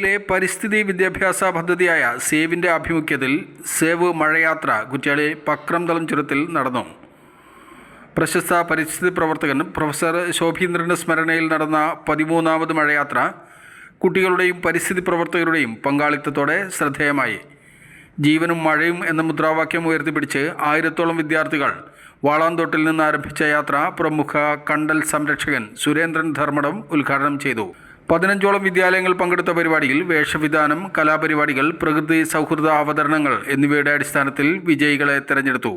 ജില്ലയിലെ പരിസ്ഥിതി വിദ്യാഭ്യാസ പദ്ധതിയായ സേവിൻ്റെ ആഭിമുഖ്യത്തിൽ സേവ് മഴയാത്ര കുറ്റ്യാടി പക്രംതളം ചുരത്തിൽ നടന്നു. പ്രശസ്ത പരിസ്ഥിതി പ്രവർത്തകൻ പ്രൊഫസർ ശോഭീന്ദ്രൻ്റെ സ്മരണയിൽ നടന്ന 13ാമത് മഴയാത്ര കുട്ടികളുടെയും പരിസ്ഥിതി പ്രവർത്തകരുടെയും പങ്കാളിത്തത്തോടെ ശ്രദ്ധേയമായി. ജീവനും മഴയും എന്ന മുദ്രാവാക്യം ഉയർത്തിപ്പിടിച്ച് 1000ഓളം വിദ്യാർത്ഥികൾ വാളാന്തോട്ടിൽ നിന്ന് ആരംഭിച്ച യാത്ര പ്രമുഖ കണ്ടൽ സംരക്ഷകൻ സുരേന്ദ്രൻ ധർമ്മടം ഉദ്ഘാടനം ചെയ്തു. 15ഓളം വിദ്യാലയങ്ങൾ പങ്കെടുത്ത പരിപാടിയിൽ വേഷവിധാനം, കലാപരിപാടികൾ, പ്രകൃതി സൗഹൃദ അവതരണങ്ങൾ എന്നിവയുടെ അടിസ്ഥാനത്തിൽ വിജയികളെ തെരഞ്ഞെടുത്തു.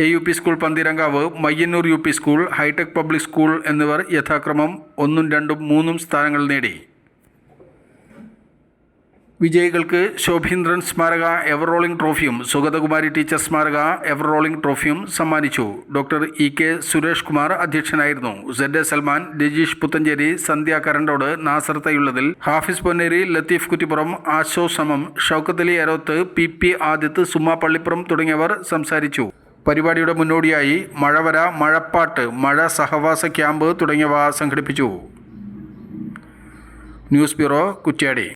AUP school Pantheerankavu, Mayyannur UP school, hi tech public school എന്നിവർ യഥാക്രമം 1, 2, 3 സ്ഥാനങ്ങൾ നേടി. വിജയികൾക്ക് ശോഭീന്ദ്രൻ സ്മാരക എവർ റോളിംഗ് ട്രോഫിയും സുഗതകുമാരി ടീച്ചർ സ്മാരക എവർ റോളിംഗ് ട്രോഫിയും സമ്മാനിച്ചു. ഡോക്ടർ EK സുരേഷ് കുമാർ അധ്യക്ഷനായിരുന്നു. ZA സൽമാൻ, രജീഷ് പുത്തഞ്ചേരി, സന്ധ്യ കരണ്ടോട്, നാസർ തയ്യുള്ളതിൽ, ഹാഫിസ് പൊന്നേരി, ലത്തീഫ് കുറ്റിപ്പുറം, ആശോ സമം, ഷൗക്കത്ത് അലി എരോത്ത്, PP ആദിത്ത്, സുമ പള്ളിപ്പുറം തുടങ്ങിയവർ സംസാരിച്ചു. പരിപാടിയുടെ മുന്നോടിയായി മഴവര, മഴപ്പാട്ട്, മഴ സഹവാസ ക്യാമ്പ് തുടങ്ങിയവ സംഘടിപ്പിച്ചു. News bureau, Kuttiadi.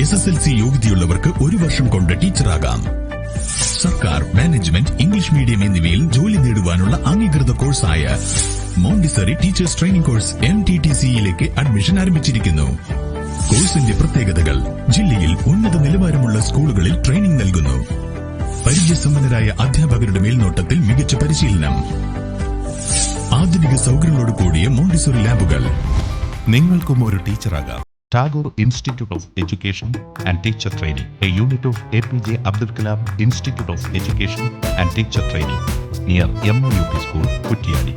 SSLC യോഗ്യതയുള്ളവർക്ക് 1 വർഷം കൊണ്ട് ടീച്ചറാകാം. സർക്കാർ, മാനേജ്മെന്റ്, ഇംഗ്ലീഷ് മീഡിയം എന്നിവയിൽ ജോലി നേടുവാനുള്ള അംഗീകൃത കോഴ്സായ മോണ്ടിസറി ടീച്ചേഴ്സ് ട്രെയിനിംഗ് കോഴ്സ് MTTC-യിലേക്ക് അഡ്മിഷൻ ആരംഭിച്ചിരിക്കുന്നു. കോഴ്സിന്റെ പ്രത്യേകതകൾ: ജില്ലയിൽ ഉന്നത നിലവാരമുള്ള സ്കൂളുകളിൽ ട്രെയിനിംഗ് നൽകുന്നു. പരിചയസമ്പന്നരായ അധ്യാപകരുടെ മേൽനോട്ടത്തിൽ മികച്ച പരിശീലനം, ആധുനിക സൗകര്യങ്ങളോട് കൂടിയ മോണ്ടിസറി ലാബുകൾ. നിങ്ങൾക്കും ഒരു ടീച്ചറാകാം. Tagore Institute of Education and Teacher Training, a unit of APJ Abdul Kalam Institute of Education and Teacher Training, near MOUP School, Kuttiyadi.